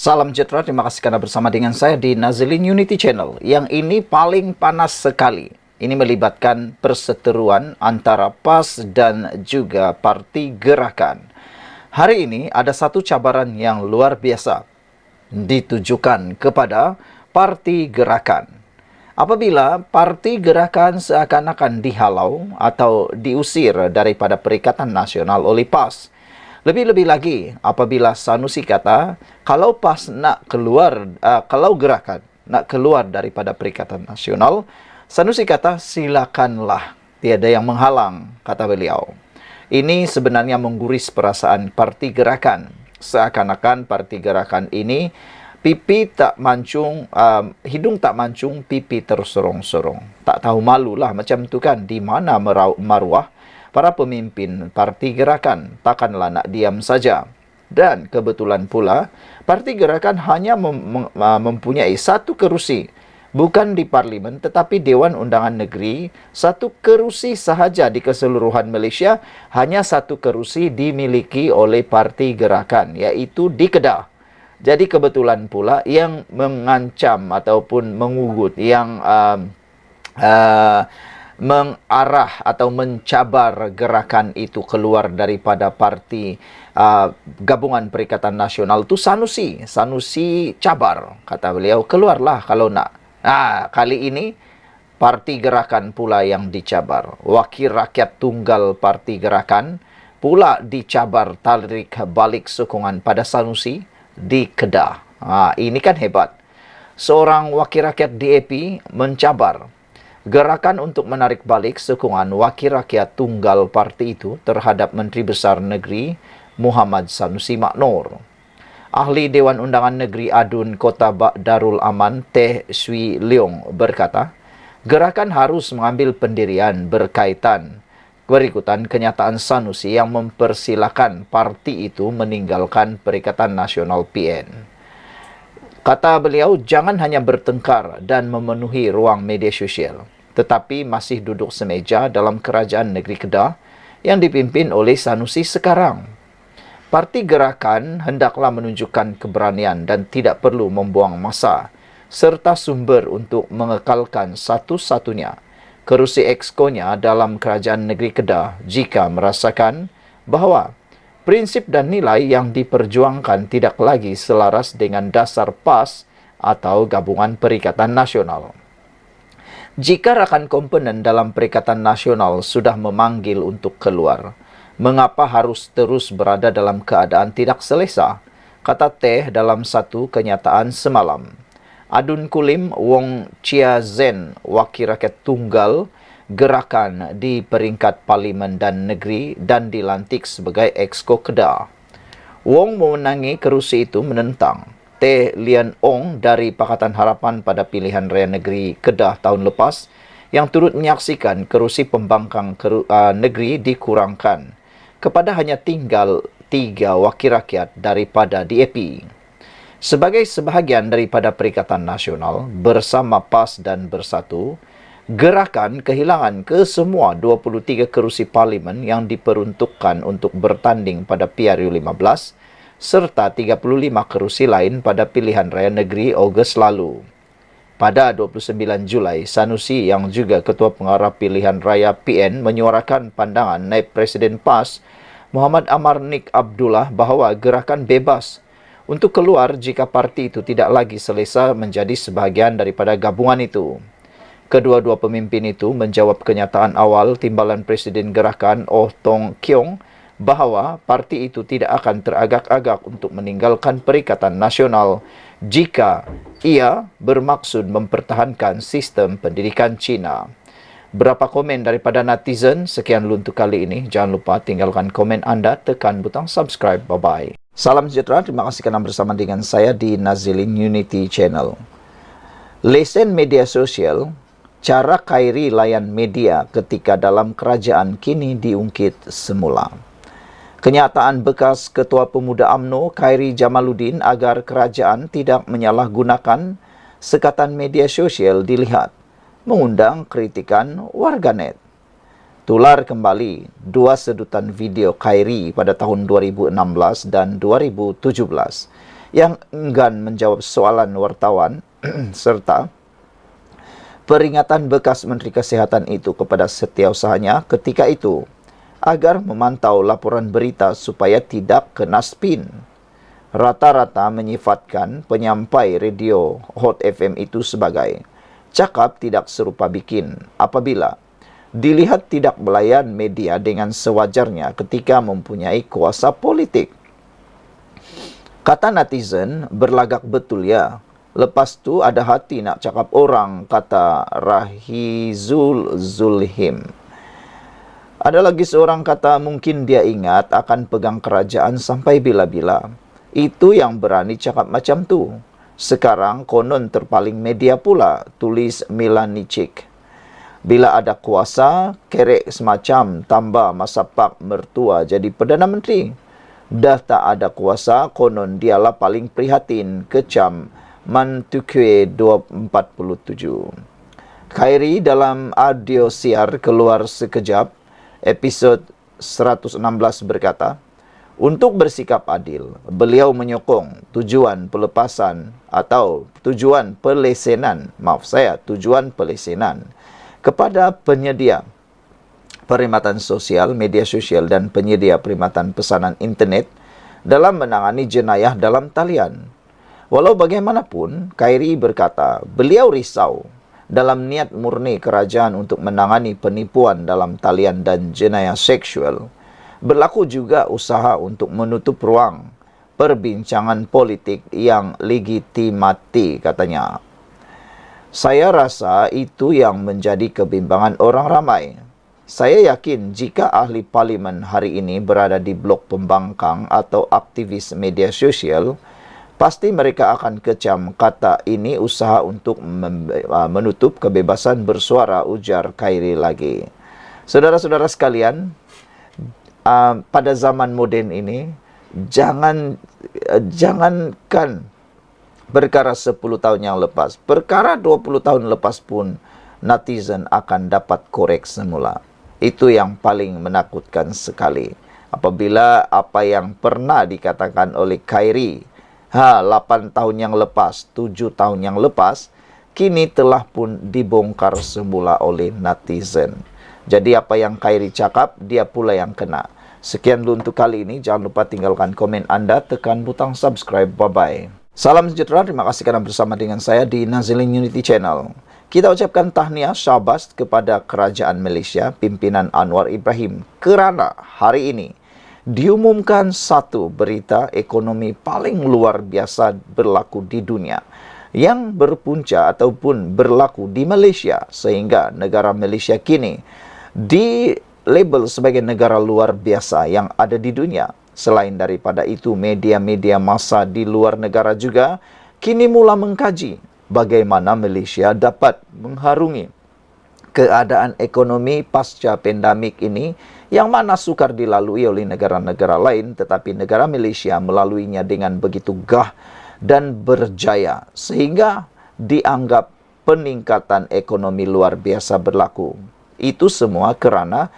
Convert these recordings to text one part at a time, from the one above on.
Salam sejahtera, terima kasih karena bersama dengan saya di Nazilin Unity Channel. Yang ini paling panas sekali. Ini melibatkan perseteruan antara PAS dan juga Parti Gerakan. Hari ini ada satu cabaran yang luar biasa ditujukan kepada Parti Gerakan. Apabila Parti Gerakan seakan-akan dihalau atau diusir daripada Perikatan Nasional oleh PAS. Lebih-lebih lagi apabila Sanusi kata kalau PAS nak keluar, kalau Gerakan nak keluar daripada Perikatan Nasional, Sanusi kata silakanlah, tiada yang menghalang, kata beliau. Ini sebenarnya mengguris perasaan Parti Gerakan. Seakan-akan Parti Gerakan ini pipi tak mancung, hidung tak mancung, pipi tersorong-sorong. Tak tahu malulah macam tu kan, di mana maruah para pemimpin Parti Gerakan. Takkanlah nak diam saja. Dan kebetulan pula, Parti Gerakan hanya mempunyai satu kerusi. Bukan di Parlimen, tetapi Dewan Undangan Negeri. Satu kerusi sahaja di keseluruhan Malaysia. Hanya satu kerusi dimiliki oleh Parti Gerakan, iaitu di Kedah. Jadi kebetulan pula yang mengancam ataupun mengugut, yang mengarah atau mencabar gerakan itu keluar daripada parti Gabungan Perikatan Nasional itu Sanusi. Sanusi cabar, kata beliau, keluarlah kalau nak. Kali ini Parti Gerakan pula yang dicabar. Wakil Rakyat Tunggal Parti Gerakan pula dicabar tarik balik sokongan pada Sanusi di Kedah. Ini kan hebat. Seorang wakil rakyat DAP mencabar gerakan untuk menarik balik sokongan wakil rakyat tunggal parti itu terhadap Menteri Besar Negeri Muhammad Sanusi Maknor. Ahli Dewan Undangan Negeri Adun Kota Darul Aman Teh Swi Leong berkata, gerakan harus mengambil pendirian berkaitan berikutan kenyataan Sanusi yang mempersilakan parti itu meninggalkan Perikatan Nasional PN. Kata beliau, jangan hanya bertengkar dan memenuhi ruang media sosial, tetapi masih duduk semeja dalam kerajaan negeri Kedah yang dipimpin oleh Sanusi sekarang. Parti Gerakan hendaklah menunjukkan keberanian dan tidak perlu membuang masa serta sumber untuk mengekalkan satu-satunya kerusi exco-nya dalam kerajaan negeri Kedah jika merasakan bahawa prinsip dan nilai yang diperjuangkan tidak lagi selaras dengan dasar PAS atau Gabungan Perikatan Nasional. Jika rakan komponen dalam Perikatan Nasional sudah memanggil untuk keluar, mengapa harus terus berada dalam keadaan tidak selesa? Kata Teh dalam satu kenyataan semalam. Adun Kulim Wong Chia Zen, wakil rakyat tunggal Gerakan di peringkat Parlimen dan Negeri dan dilantik sebagai Exco Kedah. Wong memenangi kerusi itu menentang Teh Lian Ong dari Pakatan Harapan pada pilihan raya negeri Kedah tahun lepas yang turut menyaksikan kerusi pembangkang negeri dikurangkan kepada hanya tinggal 3 wakil rakyat daripada DAP. Sebagai sebahagian daripada Perikatan Nasional bersama PAS dan Bersatu, Gerakan kehilangan kesemua 23 kerusi parlimen yang diperuntukkan untuk bertanding pada PRU15 serta 35 kerusi lain pada pilihan raya negeri Ogos lalu. Pada 29 Julai, Sanusi yang juga Ketua Pengarah Pilihan Raya PN menyuarakan pandangan Naib Presiden PAS Muhammad Amar Nik Abdullah bahawa gerakan bebas untuk keluar jika parti itu tidak lagi selesa menjadi sebahagian daripada gabungan itu. Kedua-dua pemimpin itu menjawab kenyataan awal Timbalan Presiden Gerakan Oh Tong Kiong bahawa parti itu tidak akan teragak-agak untuk meninggalkan Perikatan Nasional jika ia bermaksud mempertahankan sistem pendidikan Cina. Berapa komen daripada netizen? Sekian dulu untuk kali ini. Jangan lupa tinggalkan komen anda, tekan butang subscribe. Bye-bye. Salam sejahtera, terima kasih kerana bersama dengan saya di Nazilin Unity Channel. Lesen media sosial. Cara Khairi layan media ketika dalam kerajaan kini diungkit semula. Kenyataan bekas Ketua Pemuda UMNO Khairi Jamaluddin agar kerajaan tidak menyalahgunakan sekatan media sosial dilihat, mengundang kritikan warganet. Tular kembali 2 sedutan video Khairi pada tahun 2016 dan 2017 yang enggan menjawab soalan wartawan serta peringatan bekas Menteri Kesehatan itu kepada setiausahanya ketika itu agar memantau laporan berita supaya tidak kena spin. Rata-rata menyifatkan penyampai radio Hot FM itu sebagai cakap tidak serupa bikin apabila dilihat tidak melayan media dengan sewajarnya ketika mempunyai kuasa politik. Kata netizen, berlagak betul ya. Lepas tu ada hati nak cakap orang, kata Rahizul Zulhim. Ada lagi seorang kata mungkin dia ingat akan pegang kerajaan sampai bila-bila. Itu yang berani cakap macam tu. Sekarang konon terpaling media pula, tulis Milanicic. Bila ada kuasa, kerek semacam tambah masa pak mertua jadi Perdana Menteri. Dah tak ada kuasa, konon dialah paling prihatin, kecam Mantukwe 247. Khairi dalam audio siar keluar sekejap, episod 116 berkata, untuk bersikap adil, beliau menyokong tujuan pelesenan kepada penyedia perkhidmatan sosial, media sosial dan penyedia perkhidmatan pesanan internet dalam menangani jenayah dalam talian. Walau bagaimanapun, Khairi berkata, beliau risau dalam niat murni kerajaan untuk menangani penipuan dalam talian dan jenayah seksual. Berlaku juga usaha untuk menutup ruang perbincangan politik yang legitimati, katanya. Saya rasa itu yang menjadi kebimbangan orang ramai. Saya yakin jika ahli parlimen hari ini berada di blok pembangkang atau aktivis media sosial, pasti mereka akan kecam kata ini usaha untuk menutup kebebasan bersuara, ujar Khairi lagi. Saudara-saudara sekalian, pada zaman moden ini, jangankan perkara 10 tahun yang lepas, perkara 20 tahun lepas pun netizen akan dapat korek semula. Itu yang paling menakutkan sekali. Apabila apa yang pernah dikatakan oleh Khairi 8 tahun yang lepas, 7 tahun yang lepas, kini telah pun dibongkar semula oleh netizen. Jadi apa yang Khairi cakap, dia pula yang kena. Sekian dulu untuk kali ini. Jangan lupa tinggalkan komen Anda, tekan butang subscribe. Bye-bye. Salam sejahtera, terima kasih kerana bersama dengan saya di Nazilin Unity Channel. Kita ucapkan tahniah syabas kepada Kerajaan Malaysia, pimpinan Anwar Ibrahim, kerana hari ini diumumkan satu berita ekonomi paling luar biasa berlaku di dunia yang berpunca ataupun berlaku di Malaysia, sehingga negara Malaysia kini di label sebagai negara luar biasa yang ada di dunia. Selain daripada itu, media-media massa di luar negara juga kini mula mengkaji bagaimana Malaysia dapat mengharungi keadaan ekonomi pasca pandemik ini yang mana sukar dilalui oleh negara-negara lain, tetapi negara Malaysia melaluinya dengan begitu gah dan berjaya sehingga dianggap peningkatan ekonomi luar biasa berlaku. Itu semua kerana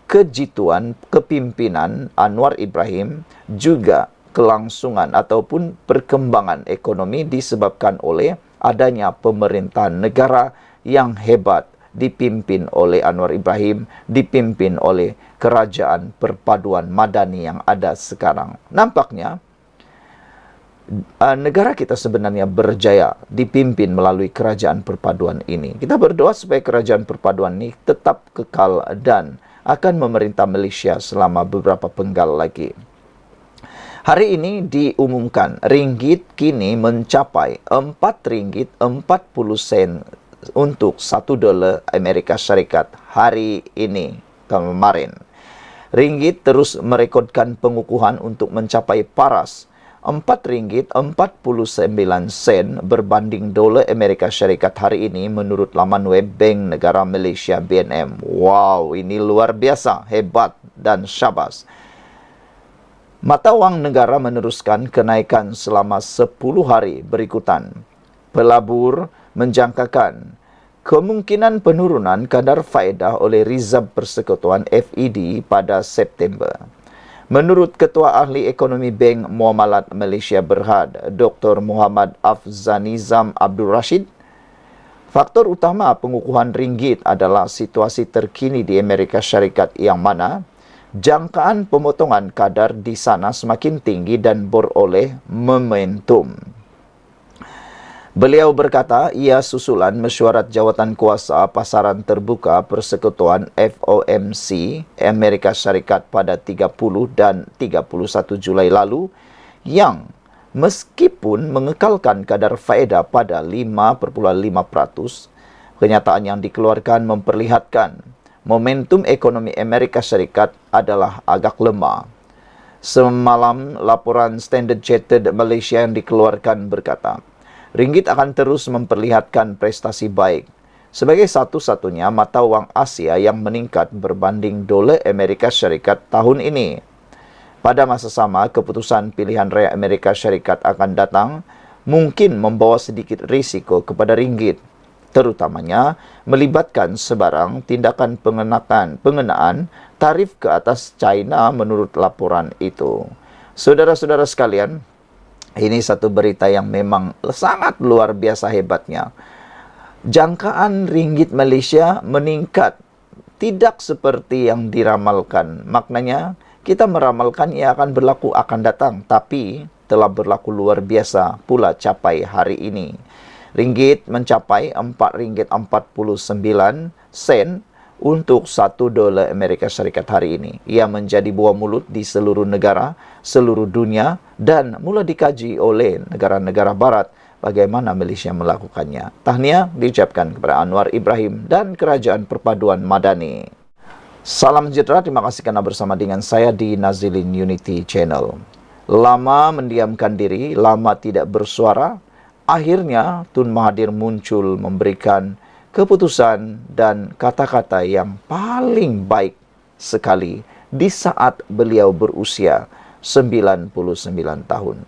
kejituan kepimpinan Anwar Ibrahim, juga kelangsungan ataupun perkembangan ekonomi disebabkan oleh adanya pemerintahan negara yang hebat dipimpin oleh Anwar Ibrahim, dipimpin oleh kerajaan perpaduan madani yang ada sekarang. Nampaknya negara kita sebenarnya berjaya dipimpin melalui kerajaan perpaduan ini. Kita berdoa supaya kerajaan perpaduan ini tetap kekal dan akan memerintah Malaysia selama beberapa penggal lagi. Hari ini diumumkan ringgit kini mencapai 4 ringgit 40 sen untuk 1 dolar Amerika Syarikat hari ini kemarin. Ringgit terus merekodkan pengukuhan untuk mencapai paras 4 ringgit 49 sen berbanding dolar Amerika Syarikat hari ini menurut laman web Bank Negara Malaysia BNM. Wow, ini luar biasa, hebat dan syabas. Mata wang negara meneruskan kenaikan selama 10 hari berikutan. Pelabur menjangkakan kemungkinan penurunan kadar faedah oleh Rizab Persekutuan FED pada September. Menurut Ketua Ahli Ekonomi Bank Muamalat Malaysia Berhad, Dr. Muhammad Afzanizam Abdul Rashid, faktor utama pengukuhan ringgit adalah situasi terkini di Amerika Syarikat yang mana jangkaan pemotongan kadar di sana semakin tinggi dan beroleh momentum. Beliau berkata, ia susulan mesyuarat jawatan kuasa pasaran terbuka Persekutuan FOMC Amerika Syarikat pada 30 dan 31 Julai lalu yang meskipun mengekalkan kadar faedah pada 5,5%, kenyataan yang dikeluarkan memperlihatkan momentum ekonomi Amerika Syarikat adalah agak lemah. Semalam, laporan Standard Chartered Malaysia yang dikeluarkan berkata, ringgit akan terus memperlihatkan prestasi baik sebagai satu-satunya mata wang Asia yang meningkat berbanding dolar Amerika Syarikat tahun ini. Pada masa sama, keputusan pilihan raya Amerika Syarikat akan datang mungkin membawa sedikit risiko kepada ringgit, terutamanya melibatkan sebarang tindakan pengenaan tarif ke atas China menurut laporan itu. Saudara-saudara sekalian, ini satu berita yang memang sangat luar biasa hebatnya. Jangkaan ringgit Malaysia meningkat tidak seperti yang diramalkan. Maknanya, kita meramalkan ia akan berlaku akan datang, tapi telah berlaku luar biasa pula capai hari ini. Ringgit mencapai RM4.49 untuk $1 Amerika Syarikat hari ini. Ia menjadi buah mulut di seluruh negara, seluruh dunia, dan mula dikaji oleh negara-negara barat bagaimana Malaysia melakukannya. Tahniah diucapkan kepada Anwar Ibrahim dan Kerajaan Perpaduan Madani. Salam sejahtera, terima kasih kerana bersama dengan saya di Nazilin Unity Channel. Lama mendiamkan diri, lama tidak bersuara, akhirnya Tun Mahathir muncul memberikan keputusan dan kata-kata yang paling baik sekali di saat beliau berusia 99 tahun.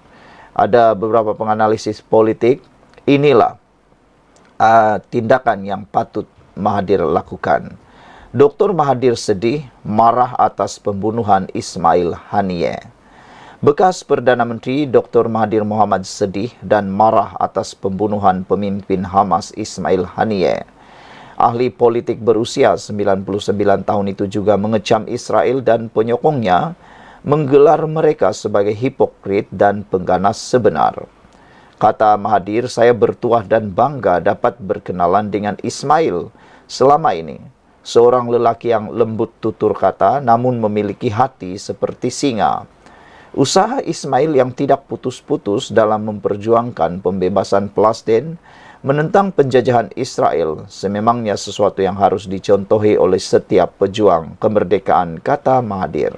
Ada beberapa penganalisis politik, inilah tindakan yang patut Mahathir lakukan. Dr. Mahathir sedih, marah atas pembunuhan Ismail Haniyeh. Bekas Perdana Menteri Dr. Mahathir Mohamad sedih dan marah atas pembunuhan pemimpin Hamas Ismail Haniyeh. Ahli politik berusia 99 tahun itu juga mengecam Israel dan penyokongnya, menggelar mereka sebagai hipokrit dan pengganas sebenar. Kata Mahathir, saya bertuah dan bangga dapat berkenalan dengan Ismail selama ini. Seorang lelaki yang lembut tutur kata namun memiliki hati seperti singa. Usaha Ismail yang tidak putus-putus dalam memperjuangkan pembebasan Palestin, menentang penjajahan Israel, sememangnya sesuatu yang harus dicontohi oleh setiap pejuang kemerdekaan, kata Mahathir.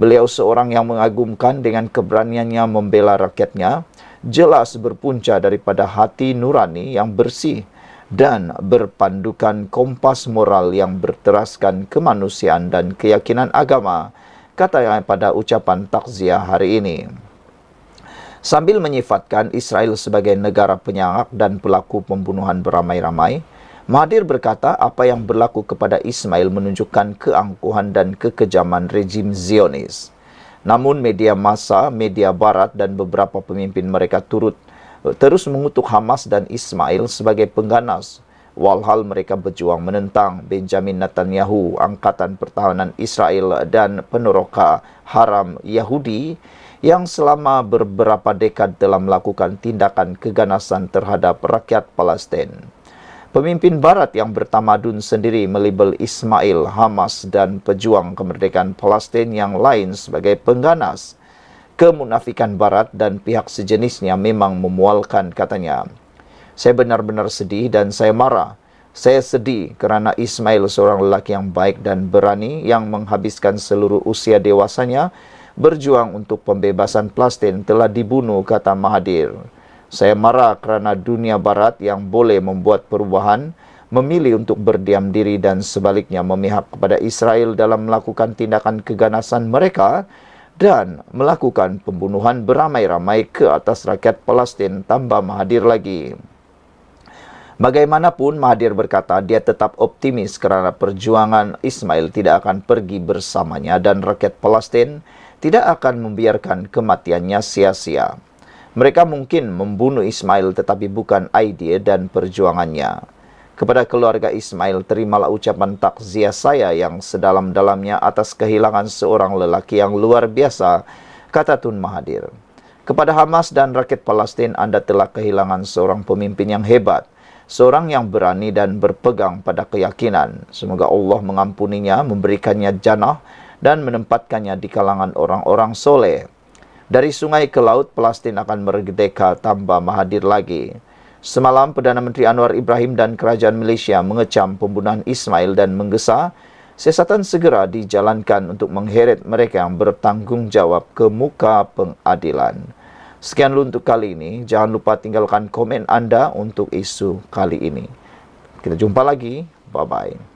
Beliau seorang yang mengagumkan dengan keberaniannya membela rakyatnya, jelas berpunca daripada hati nurani yang bersih dan berpandukan kompas moral yang berteraskan kemanusiaan dan keyakinan agama, katanya pada ucapan takziah hari ini. Sambil menyifatkan Israel sebagai negara penyangak dan pelaku pembunuhan beramai-ramai, Mahathir berkata apa yang berlaku kepada Ismail menunjukkan keangkuhan dan kekejaman rejim Zionis. Namun media massa, media barat dan beberapa pemimpin mereka terus mengutuk Hamas dan Ismail sebagai pengganas, walhal mereka berjuang menentang Benjamin Netanyahu, Angkatan Pertahanan Israel dan peneroka haram Yahudi yang selama beberapa dekad telah melakukan tindakan keganasan terhadap rakyat Palestin. Pemimpin Barat yang bertamadun sendiri melabel Ismail, Hamas dan pejuang kemerdekaan Palestin yang lain sebagai pengganas. Kemunafikan Barat dan pihak sejenisnya memang memualkan, katanya. Saya benar-benar sedih dan saya marah. Saya sedih kerana Ismail seorang lelaki yang baik dan berani yang menghabiskan seluruh usia dewasanya berjuang untuk pembebasan Palestin telah dibunuh, kata Mahathir. Saya marah kerana dunia barat yang boleh membuat perubahan memilih untuk berdiam diri dan sebaliknya memihak kepada Israel dalam melakukan tindakan keganasan mereka dan melakukan pembunuhan beramai-ramai ke atas rakyat Palestin, tambah Mahathir lagi. Bagaimanapun, Mahathir berkata dia tetap optimis kerana perjuangan Ismail tidak akan pergi bersamanya dan rakyat Palestin tidak akan membiarkan kematiannya sia-sia. Mereka mungkin membunuh Ismail tetapi bukan idea dan perjuangannya. Kepada keluarga Ismail, terimalah ucapan takziah saya yang sedalam-dalamnya atas kehilangan seorang lelaki yang luar biasa, kata Tun Mahathir. Kepada Hamas dan rakyat Palestin, Anda telah kehilangan seorang pemimpin yang hebat, seorang yang berani dan berpegang pada keyakinan. Semoga Allah mengampuninya, memberikannya jannah dan menempatkannya di kalangan orang-orang soleh. Dari sungai ke laut, Palestin akan merdeka, tambah Mahathir lagi. Semalam, Perdana Menteri Anwar Ibrahim dan kerajaan Malaysia mengecam pembunuhan Ismail dan menggesa siasatan segera dijalankan untuk mengheret mereka yang bertanggungjawab ke muka pengadilan. Sekian dulu untuk kali ini. Jangan lupa tinggalkan komen anda untuk isu kali ini. Kita jumpa lagi. Bye-bye.